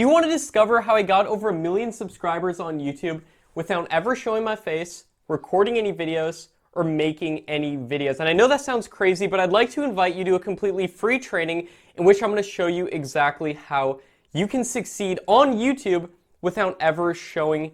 Do you want to discover how I got over 1 million subscribers on YouTube without ever showing my face, recording any videos, or making any videos? And I know that sounds crazy, but I'd like to invite you to a completely free training in which I'm going to show you exactly how you can succeed on YouTube without ever showing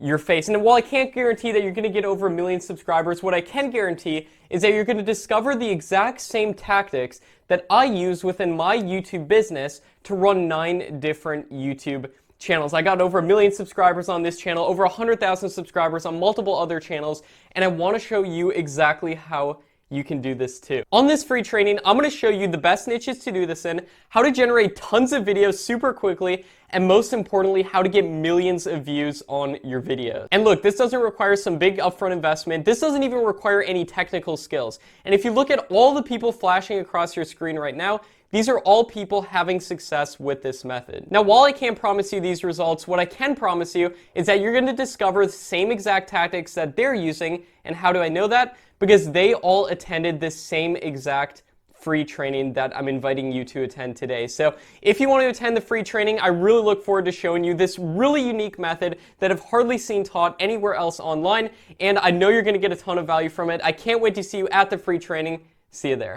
your face. And while I can't guarantee that you're going to get over 1 million subscribers, what I can guarantee is that you're going to discover the exact same tactics that I use within my YouTube business to run 9 different YouTube channels. I got over 1 million subscribers on this channel, over 100,000 subscribers on multiple other channels, and I want to show you exactly how you can do this too. On this free training, I'm going to show you the best niches to do this in, how to generate tons of videos super quickly, and most importantly, how to get millions of views on your videos. And look, this doesn't require some big upfront investment. This doesn't even require any technical skills. And if you look at all the people flashing across your screen right now, these are all people having success with this method. Now, while I can't promise you these results, what I can promise you is that you're going to discover the same exact tactics that they're using. And how do I know that? Because they all attended this same exact free training that I'm inviting you to attend today. So if you want to attend the free training, I really look forward to showing you this really unique method that I've hardly seen taught anywhere else online. And I know you're going to get a ton of value from it. I can't wait to see you at the free training. See you there.